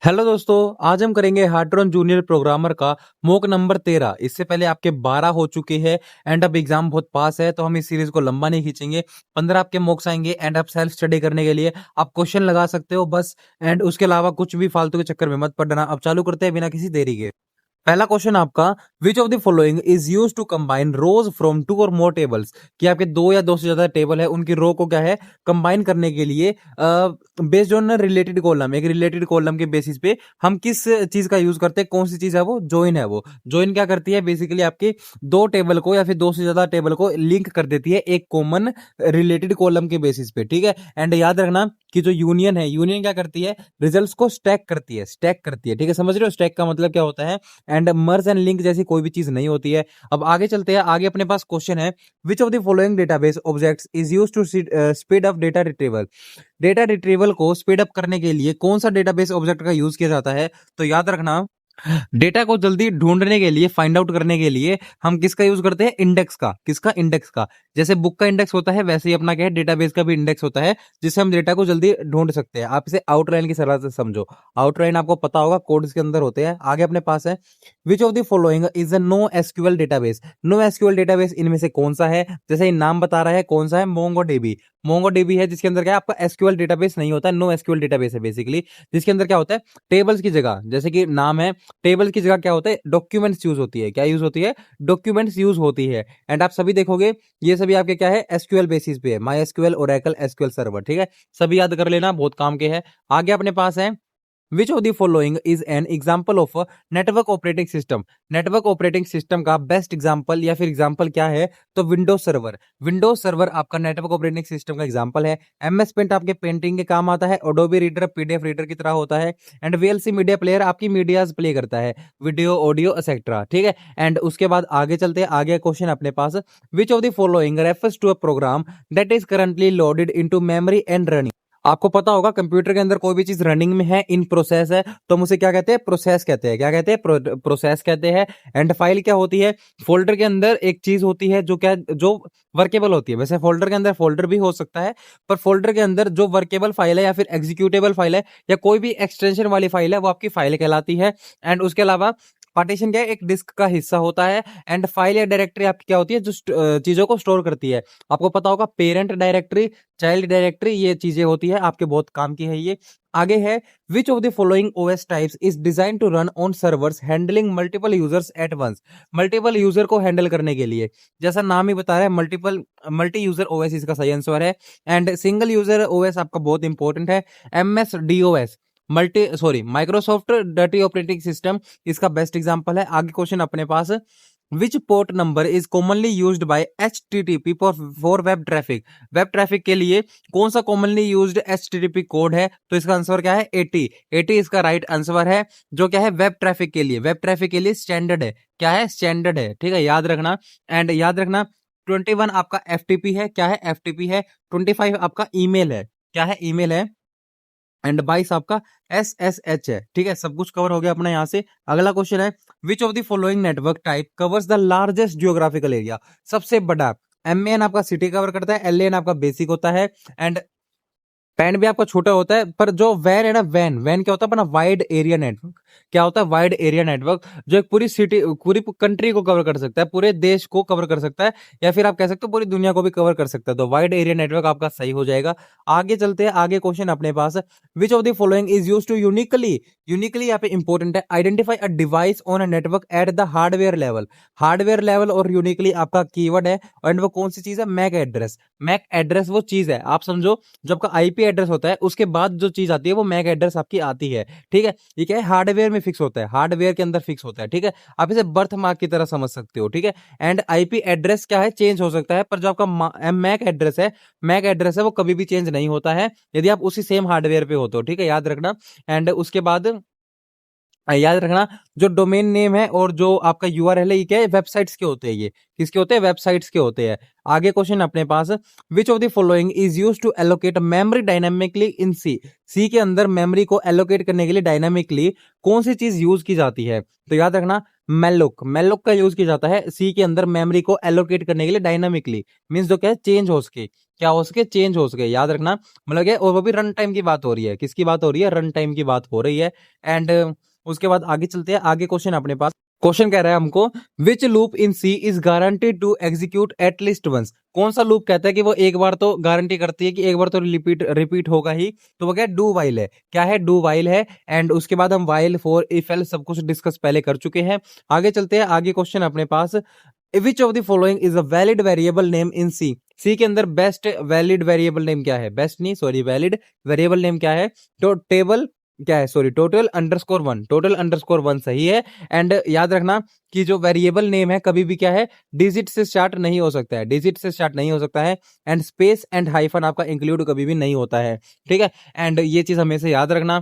Hello दोस्तों, आज हम करेंगे हार्ट्रॉन जूनियर प्रोग्रामर का मॉक नंबर 13। इससे पहले आपके 12 हो चुके हैं एंड अब एग्जाम बहुत पास है, तो हम इस सीरीज को लंबा नहीं खींचेंगे। 15 आपके मॉक्स आएंगे एंड आप सेल्फ स्टडी करने के लिए आप क्वेश्चन लगा सकते हो बस। एंड उसके अलावा कुछ भी फालतू के चक्कर में मत पड़ना। अब चालू करते हैं बिना किसी देरी के। पहला क्वेश्चन आपका, which of the following is use to combine rows from two और मोर टेबल्स। कि आपके दो या दो से ज्यादा टेबल है, उनकी रो को क्या है कंबाइन करने के लिए बेस्ड ऑन रिलेटेड कॉलम, एक रिलेटेड कॉलम के बेसिस पे हम किस चीज का यूज करते हैं। कौन सी चीज है वो? ज्वाइन है। वो ज्वाइन क्या करती है? बेसिकली आपके दो टेबल को या फिर दो से ज्यादा टेबल को लिंक कर देती है एक कॉमन रिलेटेड कॉलम के बेसिस पे। ठीक है। एंड याद रखना कि जो यूनियन है, यूनियन क्या करती है? रिजल्ट्स को स्टैक करती है, स्टैक करती है। ठीक है, समझ रहे हो स्टैक का मतलब क्या होता है? एंड मर्ज एंड लिंक जैसी कोई भी चीज नहीं होती है। अब आगे चलते हैं। आगे अपने पास क्वेश्चन है, which of the following database objects is used to speed up data retrieval. Data retrieval को स्पीड अप करने के लिए कौन सा डेटाबेस ऑब्जेक्ट का यूज किया जाता है? तो याद रखना, डेटा को जल्दी ढूंढने के लिए, फाइंड आउट करने के लिए हम किसका यूज करते हैं? इंडेक्स का। किसका? इंडेक्स का। जैसे बुक का इंडेक्स होता है, वैसे ही अपना क्या है, डेटाबेस का भी इंडेक्स होता है, जिससे हम डेटा को जल्दी ढूंढ सकते हैं। आप इसे आउटलाइन की तरह से समझो। आउटलाइन आपको पता होगा, कोड्स के अंदर होते हैं। आगे अपने पास है, which of the following is a no SQL database. No SQL database इनमें से कौन सा है? जैसे ये नाम बता रहा है, कौन सा है? मोंगोडीबी। मोंगोडीबी है जिसके अंदर क्या है, आपका एसक्यूएल डेटाबेस नहीं होता है, नो एसक्यूएल डेटाबेस है बेसिकली, जिसके अंदर क्या होता है, टेबल्स की जगह, जैसे कि नाम है, टेबल की जगह क्या होता है? डॉक्यूमेंट्स यूज होती है। क्या यूज होती है? डॉक्यूमेंट्स यूज होती है। एंड आप सभी देखोगे ये सभी आपके क्या है, एसक्यूएल बेसिस पे है, my SQL, Oracle, SQL server. ठीक है, सभी याद कर लेना, बहुत काम के है। आगे अपने पास है, which of the following is an example of network operating system. Network operating system का बेस्ट एग्जाम्पल या फिर एग्जाम्पल क्या है? तो विंडोज सर्वर। विंडोज सर्वर आपका नेटवर्क ऑपरेटिंग सिस्टम का एग्जाम्पल है। एमएस पेंट आपके पेंटिंग के काम आता है। एडोबी रीडर पीडीएफ रीडर की तरह होता है। एंड वीएलसी मीडिया प्लेयर आपकी मीडियाज प्ले करता है, वीडियो, ऑडियो एक्सेट्रा। ठीक है। एंड उसके बाद आगे चलते हैं। आगे क्वेश्चन अपने पास, which of the following refers to a program that is currently loaded into memory and running. आपको पता होगा कंप्यूटर के अंदर कोई भी चीज रनिंग में है, इन प्रोसेस है, तो हम उसे क्या कहते हैं? प्रोसेस कहते हैं। क्या कहते हैं? प्रोसेस कहते हैं। एंड फाइल क्या होती है? फोल्डर के अंदर एक चीज होती है जो क्या, जो वर्केबल होती है। वैसे फोल्डर के अंदर फोल्डर भी हो सकता है, पर फोल्डर के अंदर जो वर्केबल फाइल है या फिर एग्जीक्यूटेबल फाइल है या कोई भी एक्सटेंशन वाली फाइल है, वो आपकी फाइल कहलाती है। एंड उसके अलावा पार्टीशन क्या है? एक डिस्क का हिस्सा होता है। एंड फाइल या डायरेक्टरी आपकी क्या होती है? जो चीजों को स्टोर करती है। आपको पता होगा पेरेंट डायरेक्टरी, चाइल्ड डायरेक्टरी, ये चीजें होती है, आपके बहुत काम की है ये। आगे है, which of the following OS types is design to run on servers handling multiple users at once. Multiple user को हैंडल करने के लिए, जैसा नाम ही बता रहा है, मल्टी यूजर ओएस इसका सही आंसर है। एंड सिंगल यूजर ओएस आपका बहुत इंपॉर्टेंट है, MS DOS, Microsoft dirty operating system इसका बेस्ट एग्जांपल है। आगे क्वेश्चन अपने पास, which port number is commonly used by HTTP for web traffic. Web traffic के लिए कौन सा कॉमनली यूज्ड HTTP कोड है? तो इसका आंसर क्या है? 80। 80 इसका राइट आंसर है, जो क्या है, वेब ट्रैफिक के लिए। वेब ट्रैफिक के लिए स्टैंडर्ड है। क्या है? स्टैंडर्ड है। ठीक है, याद रखना। एंड याद रखना, 21 आपका FTP है। क्या है? FTP है। 25 आपका ईमेल है। क्या है? ईमेल है। एंड 22 आपका SSH है। ठीक है, सब कुछ कवर हो गया अपना यहाँ से। अगला क्वेश्चन है, which of the following network type covers the largest geographical area. सबसे बड़ा। MAN आपका सिटी कवर करता है, LAN आपका बेसिक होता है। एंड पैन भी आपका छोटा होता है, पर जो वैन है ना, वैन वैन क्या होता है? अपना वाइड एरिया नेटवर्क। क्या होता है? वाइड एरिया नेटवर्क, जो एक पूरी सिटी, पूरी कंट्री को कवर कर सकता है, पूरे देश को कवर कर सकता है, या फिर आप कह सकते हो पूरी दुनिया को भी कवर कर सकता है। तो वाइड एरिया नेटवर्क आपका सही हो जाएगा। आगे चलते हैं। आगे क्वेश्चन अपने पास, which of the following is use to uniquely, uniquely यहाँ पे इंपॉर्टेंट है, identify a device on a network at the hardware level. Hardware level और यूनिकली आपका कीवर्ड है। एंड वो कौन सी चीज है? Mac address. मैक एड्रेस वो चीज है, आप समझो, जो आपका आईपी एड्रेस होता है, उसके बाद जो चीज आती है वो मैक एड्रेस आपकी आती है। ठीक है, ये क्या है? हार्डवेयर में फिक्स होता है, हार्डवेयर के अंदर फिक्स होता है। ठीक है, आप इसे बर्थ मार्क की तरह समझ सकते हो। ठीक है। एंड आईपी एड्रेस क्या है? चेंज हो सकता है, पर जो आपका मैक एड्रेस है, मैक एड्रेस है, वो कभी भी चेंज नहीं होता है यदि आप उसी सेम हार्डवेयर पे होते हो। ठीक है, याद रखना। एंड उसके बाद याद रखना, जो डोमेन नेम है और जो आपका यूआरएल है, ये क्या है? वेबसाइट्स के होते हैं। ये किसके होते हैं? वेबसाइट्स के होते हैं। आगे क्वेश्चन अपने पास, which of the following is used to allocate memory dynamically in C. C के अंदर मेमोरी को एलोकेट करने के लिए डायनामिकली कौन सी चीज यूज की जाती है? तो याद रखना, मेलोक, मेलोक का यूज किया जाता है सी के अंदर मेमोरी को एलोकेट करने के लिए डायनामिकली, मींस जो क्या है चेंज हो सके, क्या हो सके, चेंज हो सके, याद रखना। मतलब क्या, और वो भी रन टाइम की बात हो रही है, किसकी बात हो रही है, रन टाइम की बात हो रही है। एंड उसके बाद आगे चलते हैं, आगे क्वेश्चन अपने पास, क्वेश्चन कह रहा है हमको which loop in C is guaranteed to execute at least once, कौन सा लूप कहता है कि वो एक बार तो गारंटी करती है कि एक बार तो रिपीट रिपीट होगा ही, तो वो क्या है, डू वाइल है, क्या है, डू वाइल है। एंड उसके बाद हम वाइल, फॉर, इफ, एल्स सब कुछ डिस्कस पहले कर चुके हैं। आगे चलते हैं, आगे क्वेश्चन अपने पास, which of the following is a valid variable name in C, C के अंदर बेस्ट वैलिड वेरिएबल नेम क्या है, बेस्ट नहीं सॉरी, वैलिड वेरिएबल नेम क्या है, तो टेबल क्या है, sorry, total underscore one, total underscore one सही है। एंड याद रखना कि जो वेरिएबल नेम है कभी भी क्या है, डिजिट से स्टार्ट नहीं हो सकता है, डिजिट से स्टार्ट नहीं हो सकता है। एंड स्पेस एंड हाइफन आपका इंक्लूड कभी भी नहीं होता है, ठीक है। एंड ये चीज हमेशा याद रखना।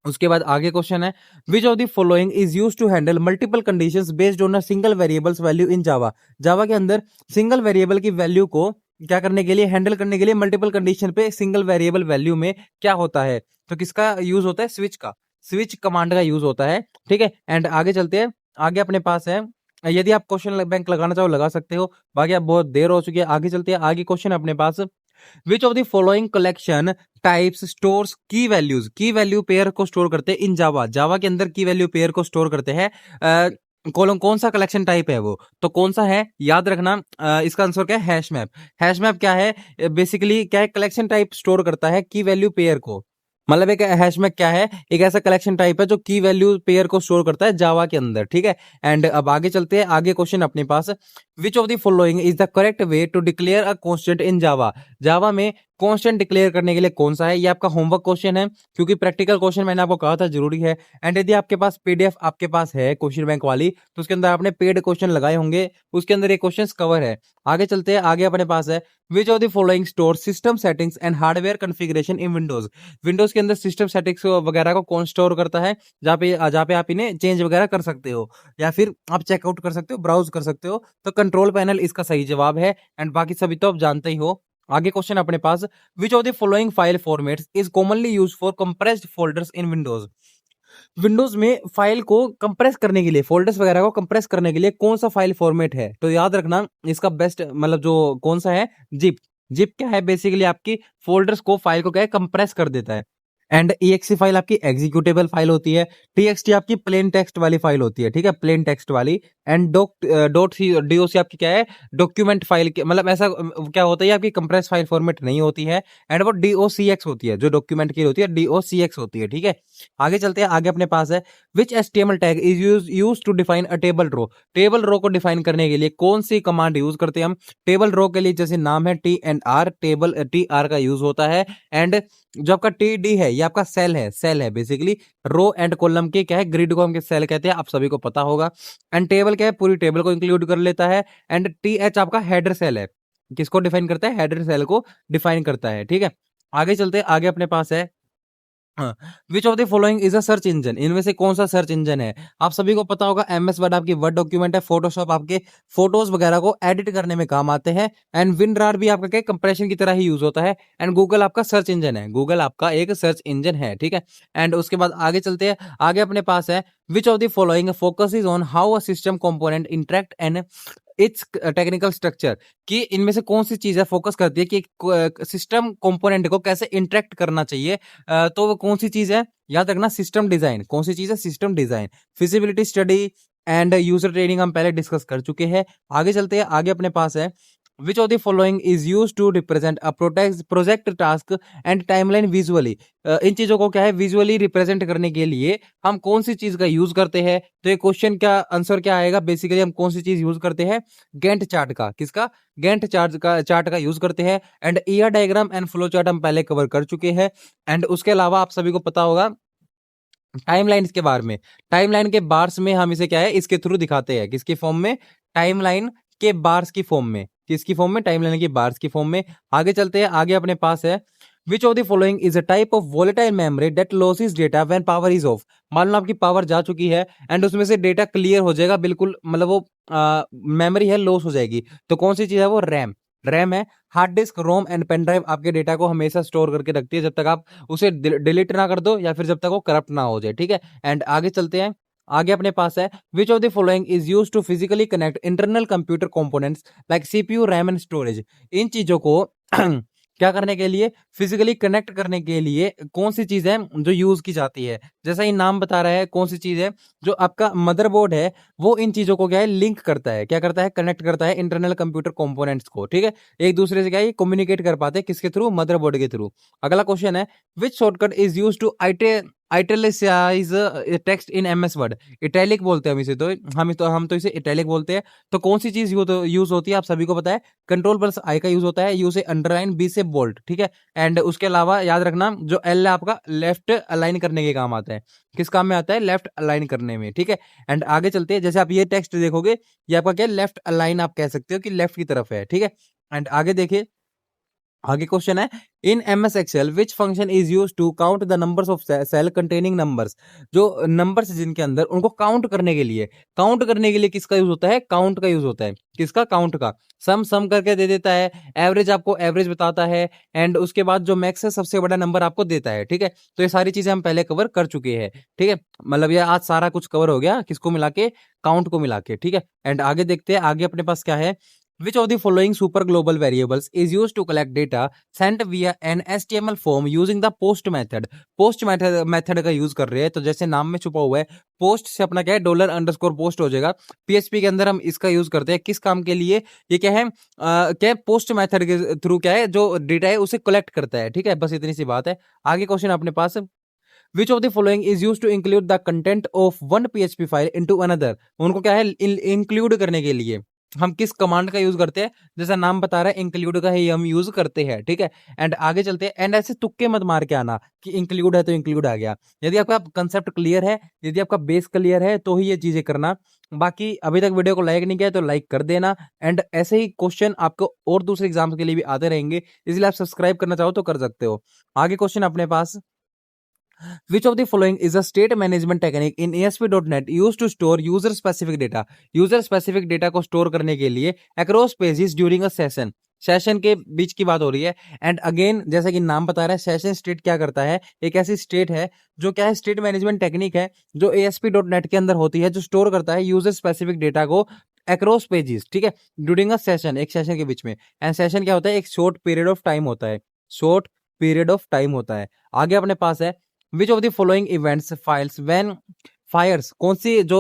उसके बाद आगे क्वेश्चन है, which of the following is use to handle multiple conditions based on a single variables value in Java, Java के अंदर सिंगल वेरिएबल की वैल्यू को क्या करने के लिए, हैंडल करने के लिए मल्टीपल कंडीशन पे सिंगल वेरिएबल वैल्यू में क्या होता है, तो किसका यूज होता है, स्विच का, स्विच कमांड का यूज होता है, ठीक है। एंड आगे चलते हैं, आगे अपने पास है, यदि आप क्वेश्चन बैंक लगाना चाहो लगा सकते हो, बाकी आप बहुत देर हो चुकी है। आगे चलते हैं, आगे क्वेश्चन अपने पास, which of the following collection types stores key values, key value pair को स्टोर करते हैं इन जावा, जावा के अंदर की वैल्यू पेयर को स्टोर करते हैं, कॉलम कौन सा कलेक्शन टाइप है वो, तो कौन सा है, याद रखना। इसका आंसर क्या है, हैश मैप, हैश मैप क्या है, बेसिकली क्या है, कलेक्शन टाइप स्टोर करता है की वैल्यू पेयर को, मतलब एक हैश मैप क्या है, एक ऐसा कलेक्शन टाइप है जो की वैल्यू पेयर को स्टोर करता है जावा के अंदर, ठीक है। एंड अब आगे चलते हैं, आगे क्वेश्चन अपने पास, which of the following is the correct way to declare a constant in Java, Java में कांस्टेंट डिक्लेयर करने के लिए कौन सा है, ये आपका होमवर्क क्वेश्चन है, क्योंकि प्रैक्टिकल क्वेश्चन मैंने आपको कहा था जरूरी है। एंड यदि आपके पास पीडीएफ आपके पास है क्वेश्चन बैंक वाली, तो उसके अंदर आपने पेड क्वेश्चन लगाए होंगे, उसके अंदर ये क्वेश्चन कवर है। आगे चलते हैं, आगे अपने पास है, which of the following store system settings and hardware configuration in Windows, Windows के अंदर सिस्टम सेटिंग्स वगैरह को कौन स्टोर करता है, जहाँ पे आप इन्हें चेंज वगैरह कर सकते हो, या फिर आप चेकआउट कर सकते हो, ब्राउज कर सकते हो, तो कंट्रोल पैनल इसका सही जवाब है। एंड बाकी सभी तो आप जानते ही हो। आगे क्वेश्चन अपने पास, which of the following file formats is commonly used for compressed folders in Windows, Windows में फाइल को कंप्रेस करने के लिए, फोल्डर्स वगैरह को कंप्रेस करने के लिए कौन सा फाइल फॉर्मेट है, तो याद रखना इसका बेस्ट मतलब जो कौन सा है, जिप, जिप क्या है, बेसिकली आपकी फोल्डर्स को, फाइल को क्या है, कंप्रेस कर देता है। एंड EXE फाइल आपकी एग्जीक्यूटेबल फाइल होती है, TXT आपकी प्लेन टेक्स्ट वाली फाइल होती है, ठीक है, प्लेन टेक्स्ट वाली। एंड DOC आपकी क्या है, डॉक्यूमेंट फाइल के, मतलब ऐसा क्या होता है, आपकी कंप्रेस फाइल फॉर्मेट नहीं होती है। एंड वो DOCX होती है, जो डॉक्यूमेंट की होती है DOCX होती है, ठीक है। आगे चलते हैं, आगे अपने पास है, which HTML tag is use to define a table row, table row को डिफाइन करने के लिए कौन सी कमांड यूज करते हैं हम, टेबल रो के लिए जैसे नाम है TR, टेबल TR का यूज होता है। एंड जो आपका TD है, ये आपका सेल है, सेल है बेसिकली, रो एंड कॉलम के क्या है, ग्रिड को हम सेल कहते हैं, आप सभी को पता होगा। एंड टेबल क्या है, पूरी टेबल को इंक्लूड कर लेता है। एंड TH आपका हेडर सेल है, किसको डिफाइन करता है, हेडर सेल को डिफाइन करता है, ठीक है। आगे चलते हैं, आगे अपने पास है, which of the following is a search engine, इनमें से कौन सा सर्च इंजन है, आप सभी को पता होगा MS वर्ड आपकी वर्ड डॉक्यूमेंट है, फोटोशॉप आपके फोटोज वगैरह को एडिट करने में काम आते हैं। एंड विनरार भी आपका क्या कंप्रेशन की तरह ही यूज होता है। एंड गूगल आपका सर्च इंजन है, गूगल आपका एक सर्च इंजन है, ठीक है। एंड उसके बाद आगे चलते हैं, आगे अपने पास है, which of the following focuses on how a system component interact and it's technical structure, कि इनमें से कौन सी चीज है फोकस करती है कि सिस्टम कंपोनेंट को कैसे इंटरेक्ट करना चाहिए, तो वो कौन सी चीज है, याद रखना, सिस्टम डिजाइन, कौन सी चीज है, system design, feasibility study and user training हम पहले डिस्कस कर चुके हैं। आगे चलते हैं, आगे अपने पास है, which of the following is use to represent a project task and timeline visually, इन चीजों को क्या है, विजुअली रिप्रेजेंट करने के लिए हम कौन सी चीज का यूज करते हैं, तो ये क्वेश्चन का आंसर क्या आएगा, बेसिकली हम कौन सी चीज यूज करते हैं, गैंट चार्ट का, किसका, गैंट चार्ट का यूज करते हैं। And ER diagram and flow chart हम पहले कवर कर चुके हैं। एंड उसके अलावा आप सभी को पता होगा टाइमलाइन के बारे में, टाइमलाइन के बार्स में हम इसे क्या है, इसके थ्रू दिखाते हैं, किसकी फॉर्म में, टाइमलाइन के बार्स की फॉर्म में, किसकी फॉर्म में, टाइमलाइन के बार्स की फॉर्म में। आगे चलते हैं, आगे अपने पास है, which of the following is a type of volatile memory that losses data when power is of, मान लो आपकी पावर जा चुकी है एंड उसमें से डेटा क्लियर हो जाएगा बिल्कुल, मतलब वो मेमोरी है लॉस हो जाएगी, तो कौन सी चीज है वो, रैम, रैम है। Hard disk, ROM and pen drive आपके डेटा को हमेशा स्टोर करके रखती है जब तक आप उसे डिलीट ना कर दो, या फिर जब तक वो करप्ट ना हो जाए, ठीक है। एंड आगे चलते हैं, आगे अपने पास है which of the following is use to physically connect internal computer components like CPU RAM and storage. इन चीजों को क्या करने के लिए, फिजिकली कनेक्ट करने के लिए कौन सी चीज है जो यूज की जाती है। जैसा ये नाम बता रहा है कौन सी चीज है, जो आपका मदरबोर्ड है वो इन चीजों को क्या है लिंक करता है, क्या करता है कनेक्ट करता है इंटरनल कंप्यूटर कंपोनेंट्स को, ठीक है। एक दूसरे से क्या है कम्युनिकेट कर पाते हैं, किसके थ्रू, मदरबोर्ड के थ्रू। अगला क्वेश्चन है which shortcut is use to italicise text in MS Word. Italic बोलते हैं हम इसे, तो हम तो इसे इटैलिक बोलते हैं। तो कौन सी चीज यूज होती है आप सभी को पता है, कंट्रोल प्लस आई का यूज होता है, यू से अंडरलाइन, बी से बोल्ड, ठीक है। एंड उसके अलावा याद रखना जो एल है आपका लेफ्ट अलाइन करने के काम आता है। किस काम में आता है, लेफ्ट अलाइन करने में, ठीक है। एंड आगे चलते हैं, जैसे आप ये टेक्स्ट देखोगे ये आपका क्या लेफ्ट अलाइन आप कह सकते हो कि लेफ्ट की तरफ है, ठीक है। एंड आगे देखिए, आगे क्वेश्चन है in MS Excel which function is use to count the numbers of cell containing numbers. जो नंबर्स जिनके अंदर उनको काउंट करने के लिए, काउंट करने के लिए किसका यूज होता है, काउंट का यूज होता है। किसका, काउंट का। सम करके दे देता है, एवरेज आपको एवरेज बताता है, एंड उसके बाद जो मैक्स है सबसे बड़ा नंबर आपको देता है, ठीक है। तो ये सारी चीजें हम पहले कवर कर चुके हैं, ठीक है। मतलब ये आज सारा कुछ कवर हो गया किसको मिला के, काउंट को मिला के, ठीक है। एंड आगे देखते हैं, आगे अपने पास क्या है, which of the following super global variables is used to collect data sent via an HTML form using the post method। post method का यूज कर रहे हैं, तो जैसे नाम में छुपा हुआ है पोस्ट से अपना क्या है डॉलर अंडरस्कोर पोस्ट हो जाएगा। पीएचपी के अंदर हम इसका यूज करते हैं किस काम के लिए, ये क्या है क्या है पोस्ट मेथड के थ्रू क्या है जो डेटा है उसे कलेक्ट करता है, ठीक है। बस इतनी सी बात है। आगे क्वेश्चन अपने पास which of the following is use to include the content of one PHP file into another. उनको क्या है इंक्लूड करने के लिए हम किस कमांड का यूज करते हैं, जैसा नाम बता रहा है इंक्लूड का ही हम यूज करते हैं, ठीक है। एंड आगे चलते हैं, एंड ऐसे तुक्के मत मार के आना कि इंक्लूड है तो इंक्लूड आ गया। यदि आपका कंसेप्ट क्लियर है, यदि आपका बेस क्लियर है तो ही ये चीजें करना। बाकी अभी तक वीडियो को लाइक नहीं किया तो लाइक कर देना। एंड ऐसे ही क्वेश्चन आपको और दूसरे एग्जाम्स के लिए भी आते रहेंगे, इसलिए आप सब्सक्राइब करना चाहो तो कर सकते हो। आगे क्वेश्चन अपने पास, which of the following is a state management technique in ASP.NET used to store user specific data। user specific data को स्टोर करने के लिए across pages during a session। Session के बीच की बात हो रही है। एंड अगेन जैसा कि नाम बता रहा है सेशन स्टेट क्या करता है, एक ऐसी स्टेट है जो क्या है स्टेट मैनेजमेंट टेक्निक है जो ASP.NET के अंदर होती है, जो स्टोर करता है यूजर स्पेसिफिक डेटा को अक्रॉस पेजेस, ठीक है, ड्यूरिंग अ सेशन, एक सेशन के बीच में। एंड सेशन क्या होता है, एक शॉर्ट पीरियड ऑफ टाइम होता है, शॉर्ट पीरियड ऑफ टाइम होता है। आगे अपने पास है which of the following events files when fires. कौन सी जो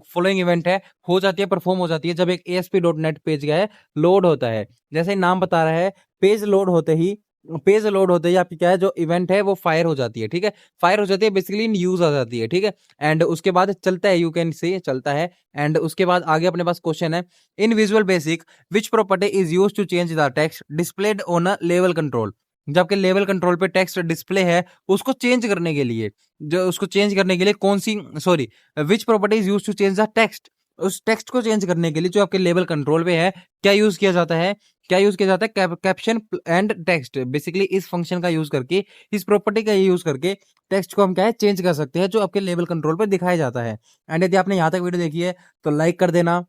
फॉलोइंग इवेंट है हो जाती है, परफॉर्म हो जाती है जब एक ASP.NET पेज क्या है लोड होता है। जैसे नाम बता रहा है पेज लोड होते ही, पेज लोड होते ही आपकी क्या है जो इवेंट है वो फायर हो जाती है, ठीक है। फायर हो जाती है बेसिकली इन यूज आ जाती है, ठीक है। एंड उसके बाद चलता है, यू कैन से चलता है। एंड उसके बाद आगे अपने पास क्वेश्चन है in visual basic which property is use to change the text displayed on a लेवल कंट्रोल। जबकि लेवल कंट्रोल पे टेक्स्ट डिस्प्ले है उसको चेंज करने के लिए, जो उसको चेंज करने के लिए कौन सी, sorry, which property is use to change the text. उस टेक्स्ट को चेंज करने के लिए जो आपके लेवल कंट्रोल पे है क्या यूज किया जाता है, क्या यूज किया जाता है, कैप्शन एंड टेक्स्ट। बेसिकली इस फंक्शन का यूज करके, इस प्रॉपर्टी का यूज करके टेक्स्ट को हम क्या है चेंज कर सकते हैं जो आपके लेवल कंट्रोल पे दिखाया जाता है। एंड यदि आपने यहाँ तक वीडियो देखी है तो लाइक कर देना।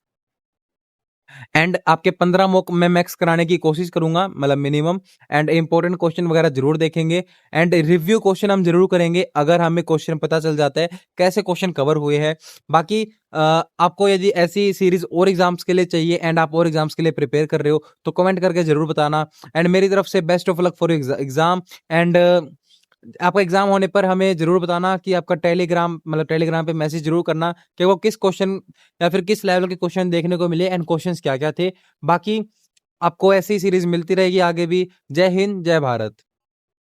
एंड आपके 15 मॉक मैं मैक्स कराने की कोशिश करूंगा, मतलब मिनिमम। एंड इंपॉर्टेंट क्वेश्चन वगैरह जरूर देखेंगे, एंड रिव्यू क्वेश्चन हम जरूर करेंगे अगर हमें क्वेश्चन पता चल जाता है कैसे क्वेश्चन कवर हुए हैं। बाकी आपको यदि ऐसी सीरीज और एग्जाम्स के लिए चाहिए एंड आप और एग्जाम्स के लिए प्रिपेयर कर रहे हो तो कमेंट करके जरूर बताना। एंड मेरी तरफ से best of luck for exam. And आपका एग्जाम होने पर हमें जरूर बताना कि आपका टेलीग्राम, मतलब टेलीग्राम पे मैसेज जरूर करना कि वो किस क्वेश्चन या फिर किस लेवल के क्वेश्चन देखने को मिले एंड क्वेश्चंस क्या क्या थे। बाकी आपको ऐसी सीरीज मिलती रहेगी आगे भी। जय हिंद, जय भारत।